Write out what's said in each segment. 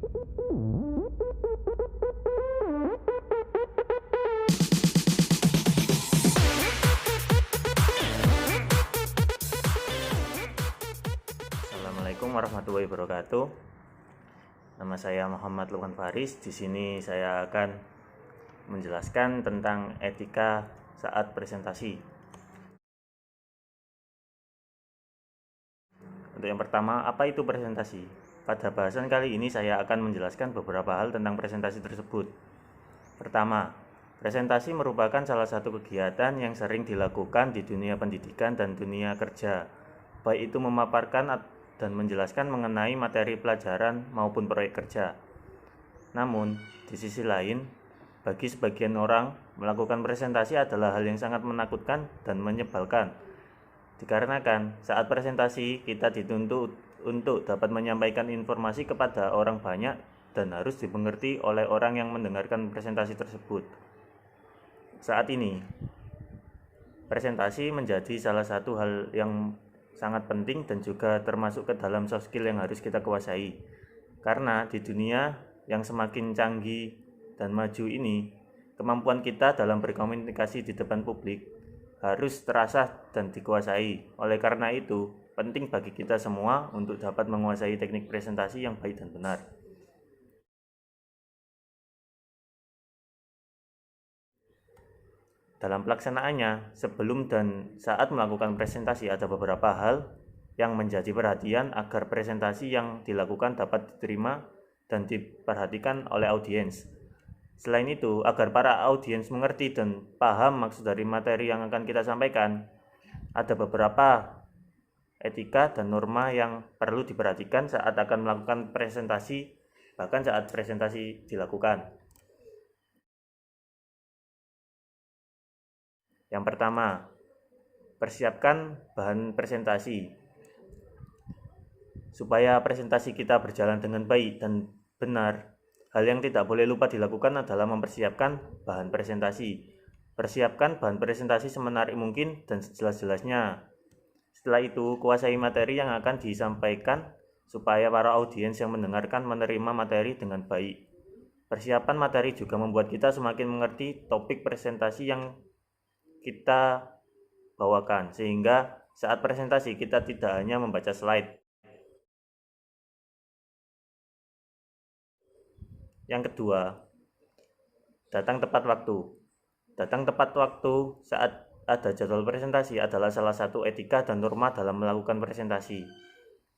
Assalamualaikum warahmatullahi wabarakatuh. Nama saya Muhammad Lukman Faris. Di sini saya akan menjelaskan tentang etika saat presentasi. Untuk yang pertama, apa itu presentasi? Pada bahasan kali ini saya akan menjelaskan beberapa hal tentang presentasi tersebut. Pertama, presentasi merupakan salah satu kegiatan yang sering dilakukan di dunia pendidikan dan dunia kerja, baik itu memaparkan dan menjelaskan mengenai materi pelajaran maupun proyek kerja. Namun, di sisi lain, bagi sebagian orang, melakukan presentasi adalah hal yang sangat menakutkan dan menyebalkan. Dikarenakan saat presentasi kita dituntut untuk dapat menyampaikan informasi kepada orang banyak dan harus dimengerti oleh orang yang mendengarkan presentasi tersebut. Saat ini, presentasi menjadi salah satu hal yang sangat penting dan juga termasuk ke dalam soft skill yang harus kita kuasai. Karena di dunia yang semakin canggih dan maju ini, kemampuan kita dalam berkomunikasi di depan publik harus terasah dan dikuasai. Oleh karena itu, penting bagi kita semua untuk dapat menguasai teknik presentasi yang baik dan benar. Dalam pelaksanaannya, sebelum dan saat melakukan presentasi ada beberapa hal yang menjadi perhatian agar presentasi yang dilakukan dapat diterima dan diperhatikan oleh audiens. Selain itu, agar para audiens mengerti dan paham maksud dari materi yang akan kita sampaikan, ada beberapa etika dan norma yang perlu diperhatikan saat akan melakukan presentasi, bahkan saat presentasi dilakukan. Yang pertama, persiapkan bahan presentasi. Supaya presentasi kita berjalan dengan baik dan benar, hal yang tidak boleh lupa dilakukan adalah mempersiapkan bahan presentasi. Persiapkan bahan presentasi semenarik mungkin dan sejelas-jelasnya. Setelah itu, kuasai materi yang akan disampaikan supaya para audiens yang mendengarkan menerima materi dengan baik. Persiapan materi juga membuat kita semakin mengerti topik presentasi yang kita bawakan, sehingga saat presentasi kita tidak hanya membaca slide. Yang kedua, datang tepat waktu. Datang tepat waktu saat ada jadwal presentasi adalah salah satu etika dan norma dalam melakukan presentasi.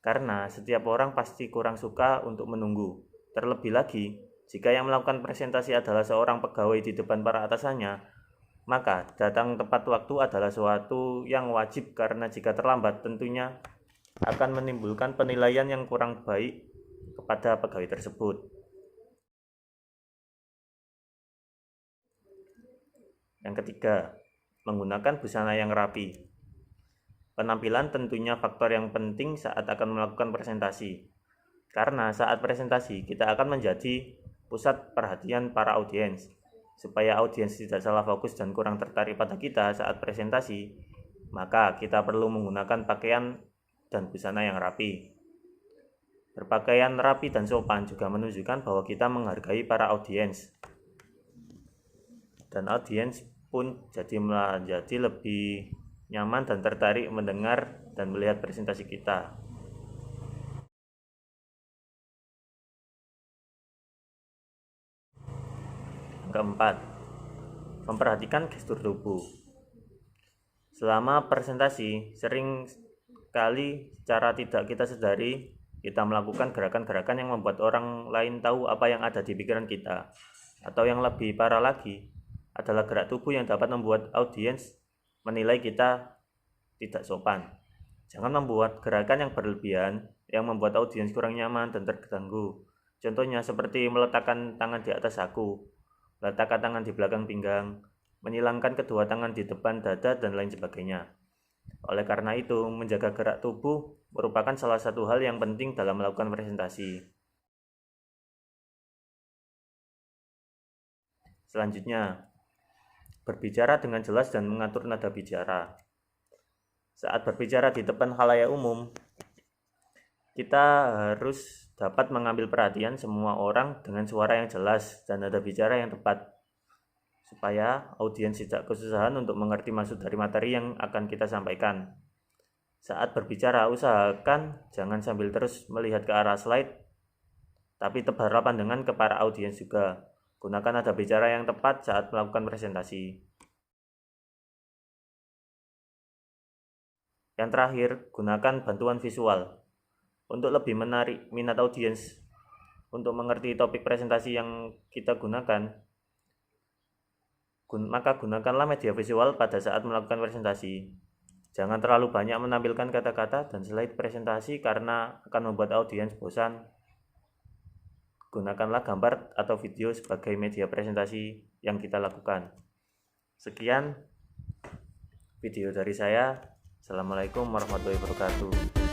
Karena setiap orang pasti kurang suka untuk menunggu. Terlebih lagi, jika yang melakukan presentasi adalah seorang pegawai di depan para atasannya, maka datang tepat waktu adalah suatu yang wajib, karena jika terlambat tentunya akan menimbulkan penilaian yang kurang baik kepada pegawai tersebut. Yang ketiga, menggunakan busana yang rapi. Penampilan tentunya faktor yang penting saat akan melakukan presentasi. Karena saat presentasi kita akan menjadi pusat perhatian para audiens. Supaya audiens tidak salah fokus dan kurang tertarik pada kita saat presentasi, maka kita perlu menggunakan pakaian dan busana yang rapi. Berpakaian rapi dan sopan juga menunjukkan bahwa kita menghargai para audiens. Dan audiens pun jadi lebih nyaman dan tertarik mendengar dan melihat presentasi kita. Keempat, memperhatikan gestur tubuh. Selama presentasi, sering kali secara tidak kita sadari kita melakukan gerakan-gerakan yang membuat orang lain tahu apa yang ada di pikiran kita. Atau yang lebih parah lagi adalah gerak tubuh yang dapat membuat audiens menilai kita tidak sopan. Jangan membuat gerakan yang berlebihan yang membuat audiens kurang nyaman dan terganggu. Contohnya seperti meletakkan tangan di atas saku, meletakkan tangan di belakang pinggang, menyilangkan kedua tangan di depan dada, dan lain sebagainya. Oleh karena itu, menjaga gerak tubuh merupakan salah satu hal yang penting dalam melakukan presentasi. Selanjutnya, berbicara dengan jelas dan mengatur nada bicara. Saat berbicara di depan khalayak umum, kita harus dapat mengambil perhatian semua orang dengan suara yang jelas dan nada bicara yang tepat, supaya audiens tidak kesusahan untuk mengerti maksud dari materi yang akan kita sampaikan. Saat berbicara, usahakan jangan sambil terus melihat ke arah slide, tapi tebarlah pandangan ke para audiens juga. Gunakan nada bicara yang tepat saat melakukan presentasi. Yang terakhir, gunakan bantuan visual untuk lebih menarik minat audiens. Untuk mengerti topik presentasi yang kita gunakan, maka gunakanlah media visual pada saat melakukan presentasi. Jangan terlalu banyak menampilkan kata-kata dan slide presentasi karena akan membuat audiens bosan. Gunakanlah gambar atau video sebagai media presentasi yang kita lakukan. Sekian video dari saya. Assalamualaikum warahmatullahi wabarakatuh.